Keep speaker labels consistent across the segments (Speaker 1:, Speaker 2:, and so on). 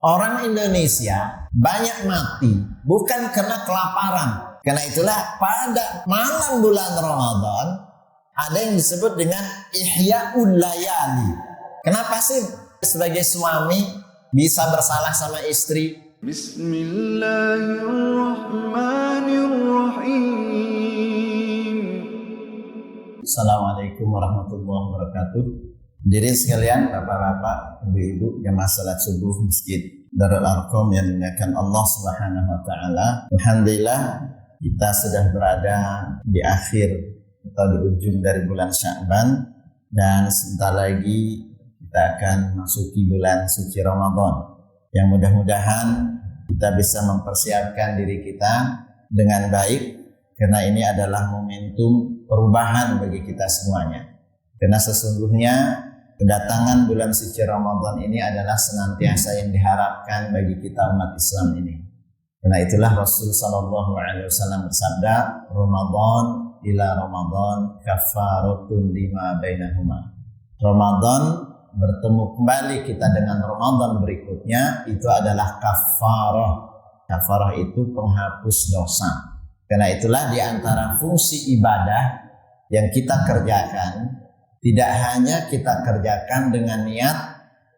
Speaker 1: Orang Indonesia banyak mati bukan karena kelaparan. Karena itulah pada malam bulan Ramadan ada yang disebut dengan Ihya'ul Layali. Kenapa sih sebagai suami bisa bersalah sama istri? Bismillahirrahmanirrahim. Assalamualaikum warahmatullahi wabarakatuh. Hadirin sekalian, bapak-bapak, ibu-ibu, jamaah salat subuh Masjid Darul Arqam yang dimuliakan Allah Subhanahu wa taala. Alhamdulillah kita sudah berada di akhir atau di ujung dari bulan Sya'ban dan sebentar lagi kita akan masuki bulan suci Ramadan. Yang mudah-mudahan kita bisa mempersiapkan diri kita dengan baik karena ini adalah momentum perubahan bagi kita semuanya. Karena sesungguhnya kedatangan bulan suci Ramadan ini adalah senantiasa yang diharapkan bagi kita umat Islam ini. Karena itulah Rasul sallallahu alaihi wasallam bersabda, Ramadan ila Ramadan kafaratun lima bainahuma. Ramadan bertemu kembali kita dengan Ramadan berikutnya itu adalah kafarah. Kafarah itu penghapus dosa. Karena itulah di antara fungsi ibadah yang kita kerjakan, tidak hanya kita kerjakan dengan niat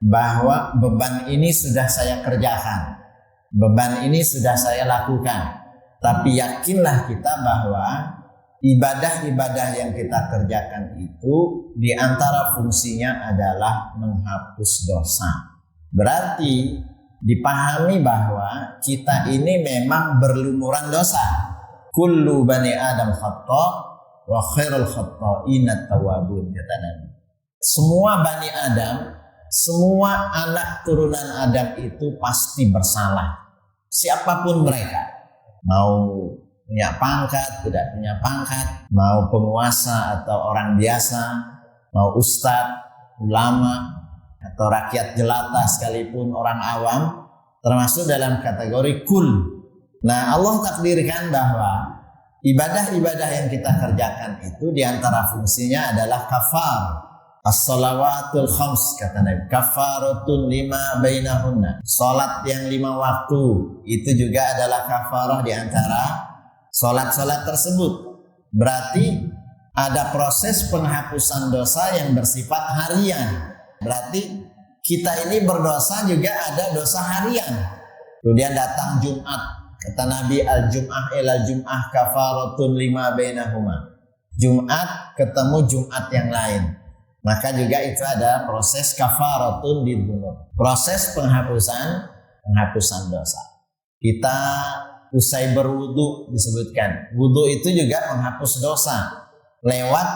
Speaker 1: bahwa beban ini sudah saya kerjakan, beban ini sudah saya lakukan. Tapi yakinlah kita bahwa ibadah-ibadah yang kita kerjakan itu di antara fungsinya adalah menghapus dosa. Berarti dipahami bahwa kita ini memang berlumuran dosa. Kullu bani Adam khata' wa khairul khata'ina tawwabun, kata Nabi. Semua bani Adam, semua anak turunan Adam itu pasti bersalah. Siapapun mereka, mau punya pangkat, tidak punya pangkat, mau penguasa atau orang biasa, mau ustadz, ulama, atau rakyat jelata sekalipun orang awam, termasuk dalam kategori kul. Nah, Allah takdirkan bahwa ibadah-ibadah yang kita kerjakan itu diantara fungsinya adalah kafar. As-salawatul khams, kata Nabi, kafaratun lima bainahunna. Salat yang 5 waktu itu juga adalah kafarah diantara salat-salat tersebut. Berarti ada proses penghapusan dosa yang bersifat harian. Berarti kita ini berdosa juga ada dosa harian. Kemudian datang Jumat. Kata Nabi, al-jum'ah ilal jum'ah kafaratun lima bainahuma. Jumat ketemu Jumat yang lain. Maka juga itu ada proses kafaratun lidzunub. Proses penghapusan dosa. Kita usai berwudu disebutkan. Wudu itu juga menghapus dosa. Lewat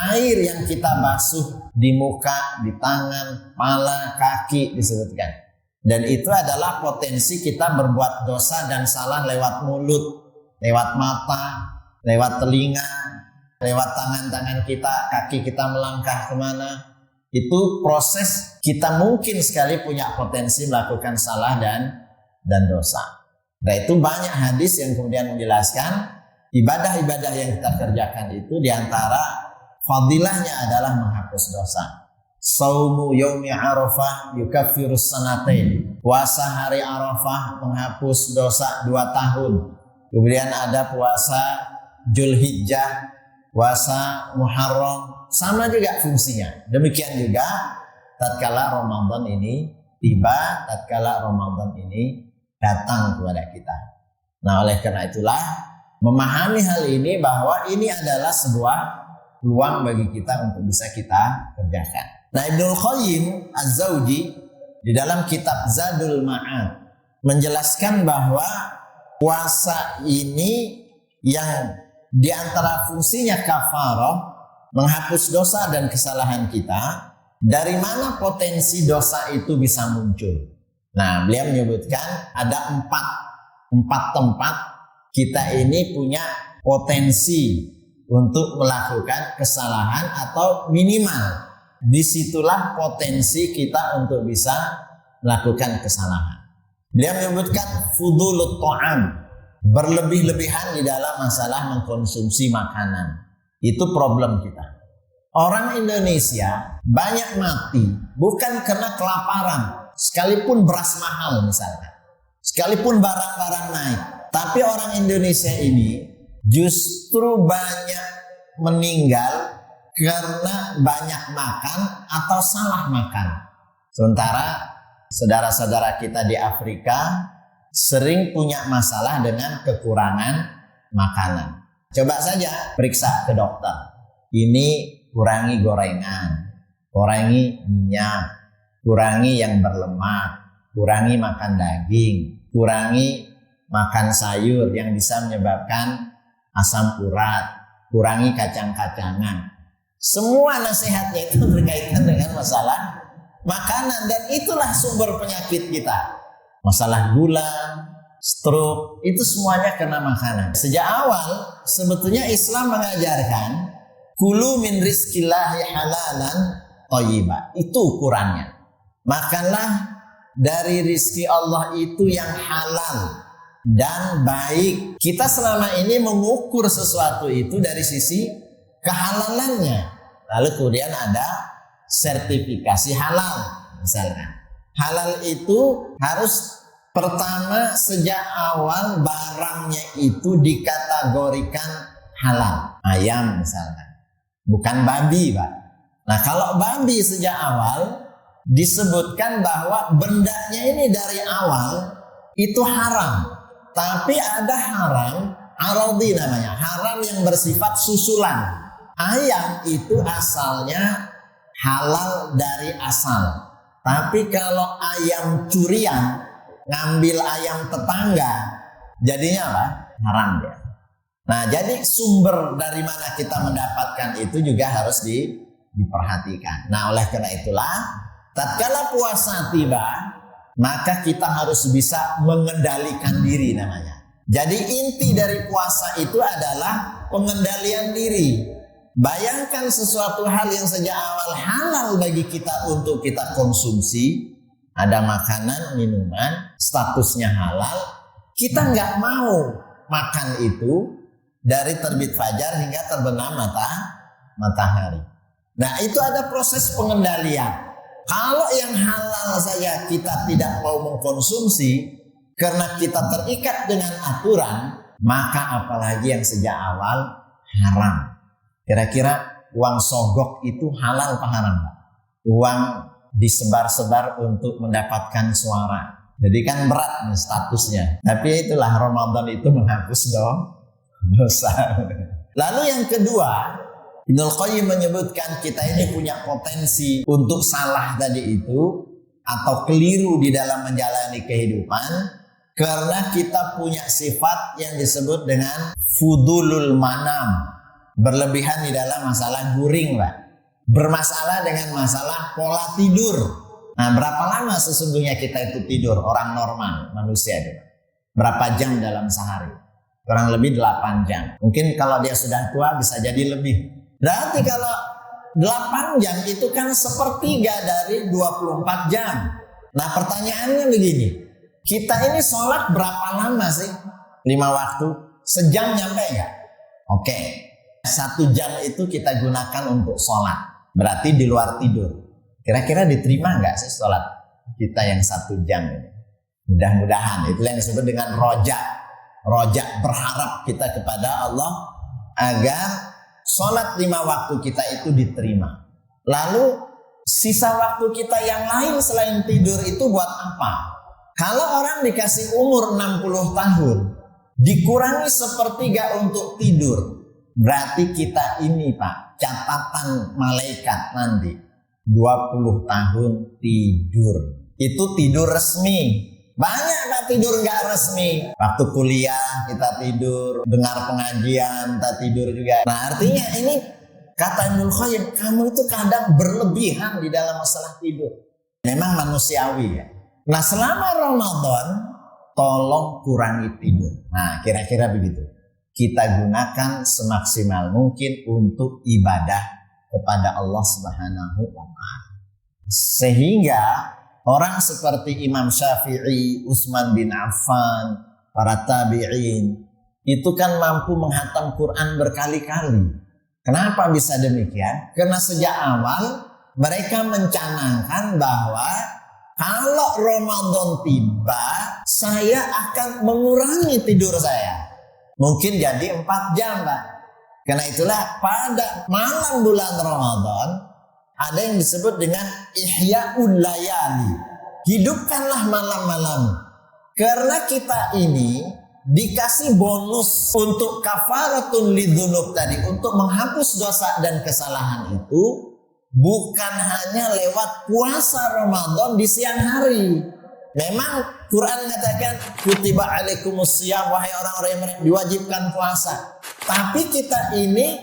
Speaker 1: air yang kita basuh di muka, di tangan, kepala, kaki disebutkan. Dan itu adalah potensi kita berbuat dosa dan salah lewat mulut, lewat mata, lewat telinga, lewat tangan-tangan kita, kaki kita melangkah kemana. Itu proses kita mungkin sekali punya potensi melakukan salah dan dosa. Nah, itu banyak hadis yang kemudian menjelaskan ibadah-ibadah yang kita kerjakan itu diantara fadilahnya adalah menghapus dosa. Saumu yaumi Arafah yukaffirus sanatain. Puasa hari Arafah menghapus dosa 2 tahun. Kemudian ada puasa Dzulhijjah, puasa Muharram, sama juga fungsinya. Demikian juga tatkala Ramadan ini tiba, tatkala Ramadan ini datang kepada kita. Nah, oleh karena itulah memahami hal ini bahwa ini adalah sebuah peluang bagi kita untuk bisa kita kerjakan. Nah, Ibnul Qayyim Az-Zawji di dalam kitab Zadul Ma'ad menjelaskan bahwa puasa ini yang di antara fungsinya kafarah, menghapus dosa dan kesalahan kita. Dari mana potensi dosa itu bisa muncul? Nah, beliau menyebutkan ada empat tempat kita ini punya potensi untuk melakukan kesalahan atau minimal disitulah potensi kita untuk bisa melakukan kesalahan. Beliau menyebutkan fudulut ta'am, berlebih-lebihan di dalam masalah mengkonsumsi makanan. Itu problem kita. Orang Indonesia banyak mati bukan karena kelaparan. sekalipun beras mahal misalkan, sekalipun barang-barang naik, tapi orang Indonesia ini justru banyak meninggal karena banyak makan atau salah makan. Sementara saudara-saudara kita di Afrika sering punya masalah dengan kekurangan makanan. Coba saja periksa ke dokter. Ini kurangi gorengan, kurangi minyak, kurangi yang berlemak, kurangi makan daging, kurangi makan sayur yang bisa menyebabkan asam urat, kurangi kacang-kacangan. Semua nasihatnya itu berkaitan dengan masalah makanan, dan itulah sumber penyakit kita. Masalah gula, stroke, itu semuanya kena makanan. Sejak awal sebetulnya Islam mengajarkan kulu min rizqillahi halalan thayyiba. Itu ukurannya. Makanlah dari rizki Allah itu yang halal dan baik. Kita selama ini mengukur sesuatu itu dari sisi kehalalannya. Lalu kemudian ada sertifikasi halal misalkan. Halal itu harus pertama sejak awal barangnya itu dikategorikan halal. Ayam misalkan, bukan babi, Pak. Nah, kalau babi sejak awal disebutkan bahwa bendanya ini dari awal itu haram. Tapi ada haram aradi namanya, haram yang bersifat susulan. Ayam itu asalnya halal dari asal. Tapi kalau ayam curian, ngambil ayam tetangga, jadinya apa? Haram dia. Nah, jadi sumber dari mana kita mendapatkan itu juga harus diperhatikan. Nah, oleh karena itulah, tatkala puasa tiba, maka kita harus bisa mengendalikan diri namanya. Jadi inti dari puasa itu adalah pengendalian diri. Bayangkan sesuatu hal yang sejak awal halal bagi kita untuk kita konsumsi, ada makanan, minuman, statusnya halal, kita nggak mau makan itu dari terbit fajar hingga terbenam matahari. Nah, itu ada proses pengendalian. Kalau yang halal saja kita tidak mau mengkonsumsi karena kita terikat dengan aturan, maka apalagi yang sejak awal haram. Kira-kira uang sogok itu halal apa haram, Pak? Uang disebar-sebar untuk mendapatkan suara. Jadi kan berat nih statusnya. Tapi itulah Ramadan itu menghapus dosa. Lalu yang kedua, Ibnul Qayyim menyebutkan kita ini punya potensi untuk salah tadi itu atau keliru di dalam menjalani kehidupan karena kita punya sifat yang disebut dengan fudulul manam. Berlebihan di dalam masalah guring, Pak. Bermasalah dengan masalah pola tidur. Nah, berapa lama sesungguhnya kita itu tidur? Orang normal, manusia itu. Berapa jam dalam sehari? Kurang lebih 8 jam. Mungkin kalau dia sudah tua bisa jadi lebih. Berarti kalau 8 jam itu kan sepertiga dari 24 jam. Nah, pertanyaannya begini. Kita ini sholat berapa lama sih? 5 waktu? Sejam nyampe nggak? Oke. 1 jam itu kita gunakan untuk sholat. Berarti di luar tidur. Kira-kira diterima nggak sih sholat kita yang 1 jam ini? Mudah-mudahan. Itu yang disebut dengan rojak. Rojak, berharap kita kepada Allah agar sholat 5 waktu kita itu diterima. Lalu sisa waktu kita yang lain selain tidur itu buat apa? Kalau orang dikasih umur 60 tahun, dikurangi sepertiga untuk tidur, berarti kita ini, Pak, catatan malaikat nanti 20 tahun tidur. Itu tidur resmi. Banyak Pak tidur nggak resmi. Waktu kuliah kita tidur, dengar pengajian kita tidur juga. Nah, artinya ini kata Ibnul Qayyim, kamu itu kadang berlebihan di dalam masalah tidur. Memang manusiawi ya. Nah, selama Ramadan tolong kurangi tidur. Nah, kira-kira begitu. Kita gunakan semaksimal mungkin untuk ibadah kepada Allah Subhanahu wa Ta'ala. Sehingga orang seperti Imam Syafi'i, Utsman bin Affan, para tabi'in itu kan mampu menghatam Quran berkali-kali. Kenapa bisa demikian? Karena sejak awal mereka mencanangkan bahwa Kalau Ramadan tiba, saya akan mengurangi tidur saya. Mungkin jadi 4 jam, Pak. Karena itulah pada malam bulan Ramadan ada yang disebut dengan ihya'ul layali. Hidupkanlah malam-malam. Karena kita ini dikasih bonus untuk kafaratun lidzunub tadi, untuk menghapus dosa dan kesalahan itu bukan hanya lewat puasa Ramadan di siang hari. Memang Quran mengatakan kutiba alaikumusiyam, wahai orang-orang yang diwajibkan puasa. Tapi kita ini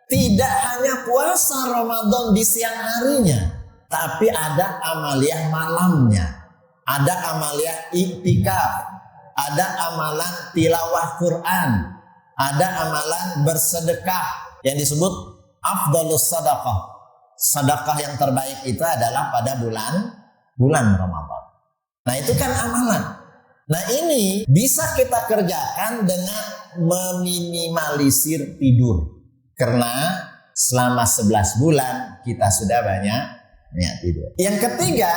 Speaker 1: tidak hanya puasa Ramadan di siang harinya, tapi ada amaliyah malamnya, ada amaliyah iktikaf, ada amalan tilawah Quran, ada amalan bersedekah yang disebut afdhalus sadaqah. Sedekah yang terbaik itu adalah pada bulan Ramadan. Nah, itu kan amalan. Nah, ini bisa kita kerjakan dengan meminimalisir tidur. Karena selama 11 bulan kita sudah banyak tidur. Yang ketiga,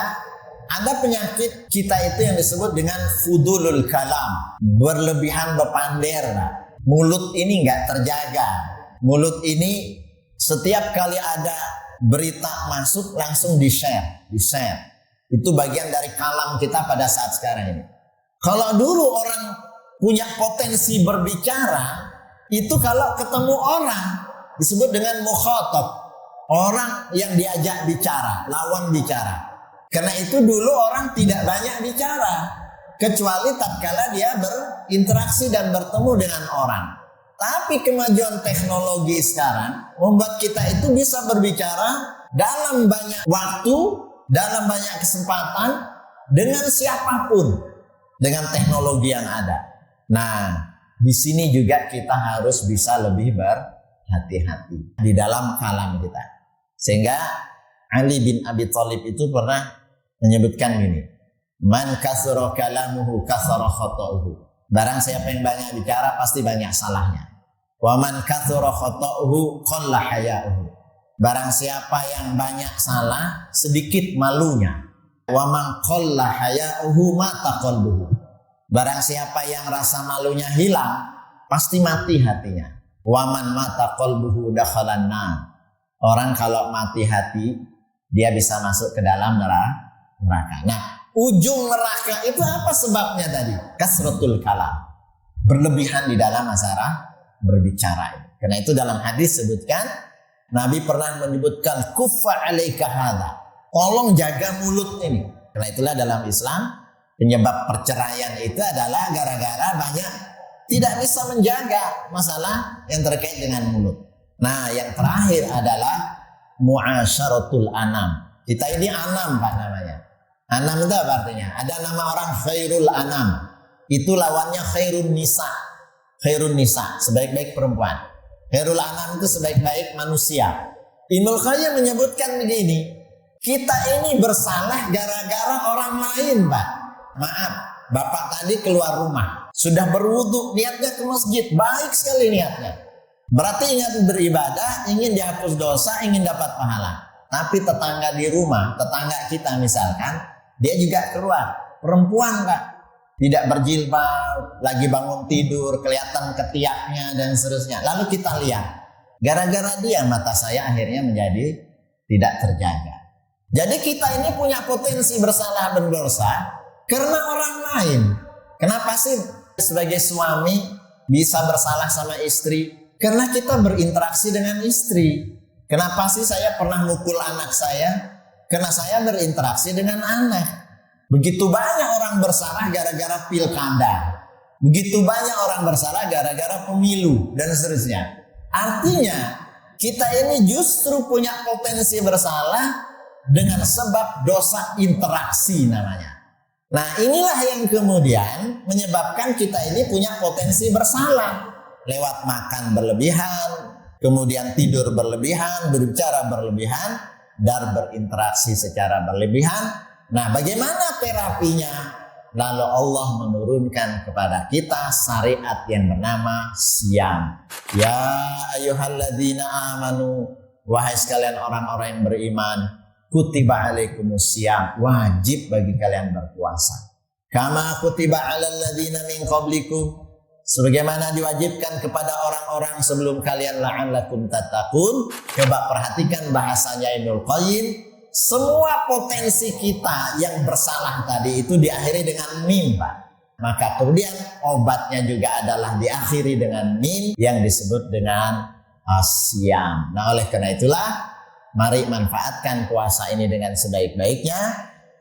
Speaker 1: ada penyakit kita itu yang disebut dengan fudulul kalam. Berlebihan berpander. Mulut ini nggak terjaga. Mulut ini setiap kali ada berita masuk langsung di-share. Itu bagian dari kalam kita pada saat sekarang ini. Kalau dulu orang punya potensi berbicara, itu kalau ketemu orang disebut dengan mukhatab, orang yang diajak bicara, lawan bicara. Karena itu dulu orang tidak banyak bicara, kecuali tatkala dia berinteraksi dan bertemu dengan orang. Tapi kemajuan teknologi sekarang membuat kita itu bisa berbicara dalam banyak waktu, dalam banyak kesempatan, dengan siapapun, dengan teknologi yang ada. Nah, di sini juga kita harus bisa lebih berhati-hati di dalam kalam kita. Sehingga Ali bin Abi Thalib itu pernah menyebutkan gini, man kasura kalamuhu kasara khata'uhu. Barang siapa yang banyak bicara pasti banyak salahnya. Wa man kasura khata'uhu qalla haya'uhu. Barang siapa yang banyak salah, sedikit malunya. Wa man qalla haya'uhu mata qalbuhu. Barang siapa yang rasa malunya hilang, pasti mati hatinya. Wa man mata qalbuhu dakhalan nar. Orang kalau mati hati, dia bisa masuk ke dalam neraka. Nah, ujung neraka itu apa sebabnya tadi? Kasratul kalam. Berlebihan di dalam masalah berbicara. Karena itu dalam hadis sebutkan, Nabi pernah menyebutkan kuffa alaika hadza. Tolong jaga mulut ini. Karena itulah dalam Islam penyebab perceraian itu adalah gara-gara banyak tidak bisa menjaga masalah yang terkait dengan mulut. Nah, yang terakhir adalah muasyaratul anam. Kita ini anam, Pak, namanya. Anam itu apa artinya? Ada nama orang khairul anam. Itu lawannya khairun nisa. Khairun nisa, sebaik-baik perempuan. Khairul anam itu sebaik-baik manusia. Ibnul Qayyim menyebutkan begini, kita ini bersalah gara-gara orang lain, Pak. Maaf, Bapak tadi keluar rumah, sudah berwudu, niatnya ke masjid, baik sekali niatnya. Berarti ingat beribadah, ingin dihapus dosa, ingin dapat pahala. Tapi tetangga di rumah, tetangga kita misalkan, dia juga keluar, perempuan, Pak, tidak berjilbab, lagi bangun tidur, kelihatan ketiaknya dan seterusnya. Lalu kita lihat, gara-gara dia mata saya akhirnya menjadi tidak terjaga. Jadi kita ini punya potensi bersalah dan berdosa karena orang lain. Kenapa sih sebagai suami bisa bersalah sama istri? Karena kita berinteraksi dengan istri. Kenapa sih saya pernah mukul anak saya? Karena saya berinteraksi dengan anak. Begitu banyak orang bersalah gara-gara pilkada. Begitu banyak orang bersalah gara-gara pemilu dan seterusnya. Artinya kita ini justru punya potensi bersalah dengan sebab dosa interaksi namanya. Nah, inilah yang kemudian menyebabkan kita ini punya potensi bersalah. Lewat makan berlebihan, kemudian tidur berlebihan, berbicara berlebihan, dan berinteraksi secara berlebihan. Nah, bagaimana terapinya? Lalu Allah menurunkan kepada kita syariat yang bernama Siyam. Ya ayyuhalladzina amanu, wahai sekalian orang-orang yang beriman, kutiba alaikumusiyam, wajib bagi kalian berpuasa. Kama kutiba alal ladzina min qablikum, sebagaimana diwajibkan kepada orang-orang sebelum kalian, la'allakum tattaqun. Coba perhatikan bahasanya Ibnul Qayyim. Semua potensi kita yang bersalah tadi itu diakhiri dengan mim, Pak. Maka kemudian obatnya juga adalah diakhiri dengan mim yang disebut dengan asyam. Nah, oleh karena itulah mari manfaatkan puasa ini dengan sebaik-baiknya,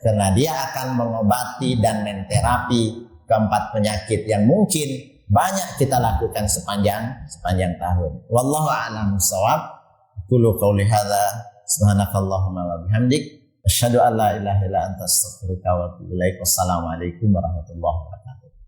Speaker 1: karena dia akan mengobati dan menterapi keempat penyakit yang mungkin banyak kita lakukan sepanjang tahun. Wallahu a'lam bishawab. Qulu qouli hadza subhanakallahumma wa bihamdik asyhadu an la ilaha illa anta astaghfiruka wa atubu ilaik. Wassalamualaikum warahmatullahi wabarakatuh.